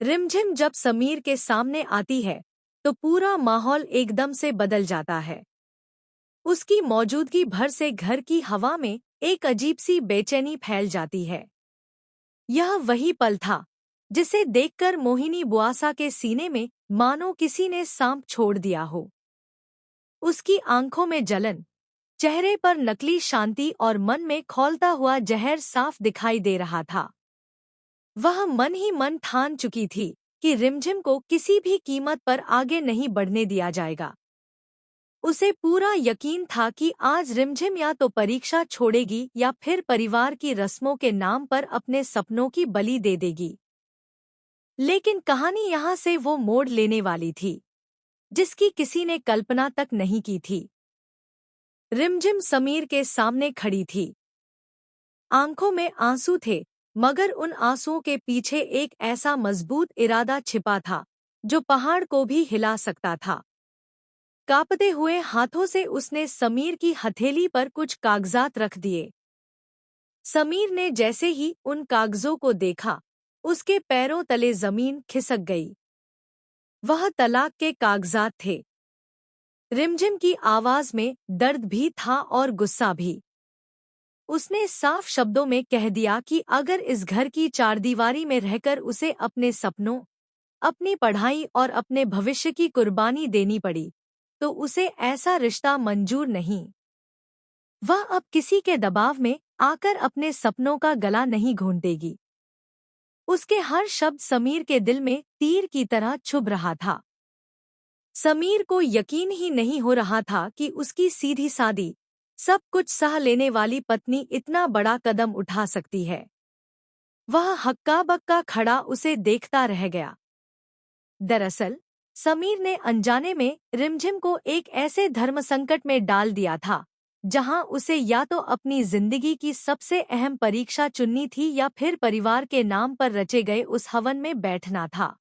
रिमझिम जब समीर के सामने आती है तो पूरा माहौल एकदम से बदल जाता है। उसकी मौजूदगी भर से घर की हवा में एक अजीब सी बेचैनी फैल जाती है। यह वही पल था जिसे देखकर मोहिनी बुआसा के सीने में मानो किसी ने सांप छोड़ दिया हो। उसकी आंखों में जलन, चेहरे पर नकली शांति और मन में खौलता हुआ जहर साफ दिखाई दे रहा था। वह मन ही मन ठान चुकी थी कि रिमझिम को किसी भी कीमत पर आगे नहीं बढ़ने दिया जाएगा। उसे पूरा यकीन था कि आज रिमझिम या तो परीक्षा छोड़ेगी या फिर परिवार की रस्मों के नाम पर अपने सपनों की बलि दे देगी। लेकिन कहानी यहाँ से वो मोड़ लेने वाली थी जिसकी किसी ने कल्पना तक नहीं की थी। रिमझिम समीर के सामने खड़ी थी। आंखों में आंसू थे, मगर उन आंसुओं के पीछे एक ऐसा मजबूत इरादा छिपा था जो पहाड़ को भी हिला सकता था। कांपते हुए हाथों से उसने समीर की हथेली पर कुछ कागजात रख दिए। समीर ने जैसे ही उन कागजों को देखा, उसके पैरों तले जमीन खिसक गई। वह तलाक के कागजात थे। रिमझिम की आवाज में दर्द भी था और गुस्सा भी। उसने साफ शब्दों में कह दिया कि अगर इस घर की चारदीवारी में रहकर उसे अपने सपनों, अपनी पढ़ाई और अपने भविष्य की कुर्बानी देनी पड़ी, तो उसे ऐसा रिश्ता मंजूर नहीं। वह अब किसी के दबाव में आकर अपने सपनों का गला नहीं घोंटेगी। उसके हर शब्द समीर के दिल में तीर की तरह चुभ रहा था। समीर को यकीन ही नहीं हो रहा था कि उसकी सीधी सादी, सब कुछ सह लेने वाली पत्नी इतना बड़ा कदम उठा सकती है। वह हक्का बक्का खड़ा उसे देखता रह गया। दरअसल समीर ने अनजाने में रिमझिम को एक ऐसे धर्म संकट में डाल दिया था जहां उसे या तो अपनी जिंदगी की सबसे अहम परीक्षा चुननी थी या फिर परिवार के नाम पर रचे गए उस हवन में बैठना था।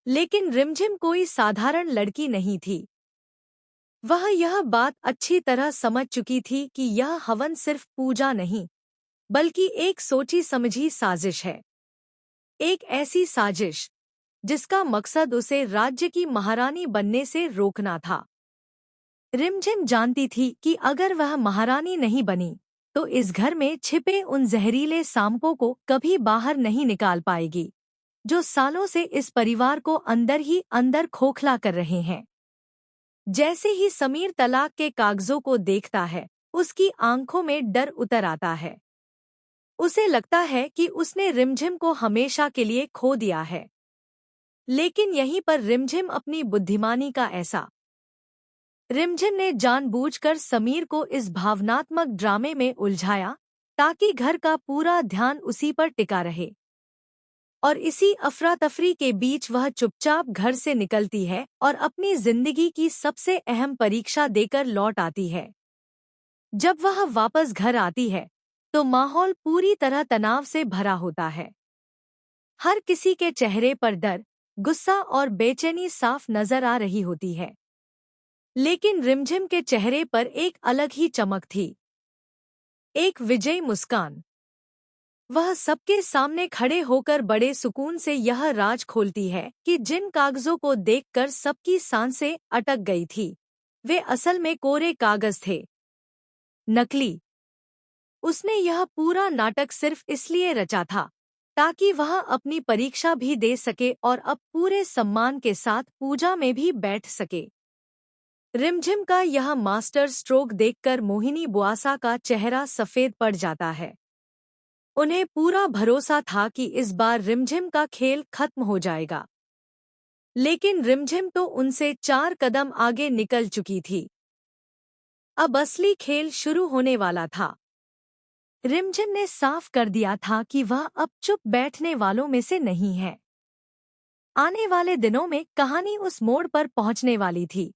लेकिन रिमझिम कोई साधारण लड़की नहीं थी। वह यह बात अच्छी तरह समझ चुकी थी कि यह हवन सिर्फ पूजा नहीं, बल्कि एक सोची समझी साजिश है। एक ऐसी साजिश जिसका मकसद उसे राज्य की महारानी बनने से रोकना था। रिमझिम जानती थी कि अगर वह महारानी नहीं बनी तो इस घर में छिपे उन जहरीले सांपों को कभी बाहर नहीं निकाल पाएगी, जो सालों से इस परिवार को अंदर ही अंदर खोखला कर रहे हैं। जैसे ही समीर तलाक के कागजों को देखता है, उसकी आंखों में डर उतर आता है। उसे लगता है कि उसने रिमझिम को हमेशा के लिए खो दिया है। लेकिन यहीं पर रिमझिम अपनी बुद्धिमानी का ऐसा। रिमझिम ने जानबूझकर समीर को इस भावनात्मक ड्रामे में उलझाया ताकि घर का पूरा ध्यान उसी पर टिका रहे। और इसी अफरा तफरी के बीच वह चुपचाप घर से निकलती है और अपनी जिंदगी की सबसे अहम परीक्षा देकर लौट आती है। जब वह वापस घर आती है तो माहौल पूरी तरह तनाव से भरा होता है। हर किसी के चेहरे पर डर, गुस्सा और बेचैनी साफ नजर आ रही होती है। लेकिन रिमझिम के चेहरे पर एक अलग ही चमक थी, एक विजयी मुस्कान। वह सबके सामने खड़े होकर बड़े सुकून से यह राज खोलती है कि जिन कागजों को देखकर सबकी सांसें अटक गई थी, वे असल में कोरे कागज थे, नकली। उसने यह पूरा नाटक सिर्फ इसलिए रचा था ताकि वह अपनी परीक्षा भी दे सके और अब पूरे सम्मान के साथ पूजा में भी बैठ सके। रिमझिम का यह मास्टर स्ट्रोक देखकर मोहिनी बुआसा का चेहरा सफेद पड़ जाता है। उन्हें पूरा भरोसा था कि इस बार रिमझिम का खेल खत्म हो जाएगा। लेकिन रिमझिम तो उनसे 4 कदम आगे निकल चुकी थी। अब असली खेल शुरू होने वाला था। रिमझिम ने साफ कर दिया था कि वह अब चुप बैठने वालों में से नहीं है। आने वाले दिनों में कहानी उस मोड़ पर पहुंचने वाली थी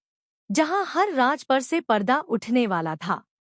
जहां हर राज पर से पर्दा उठने वाला था।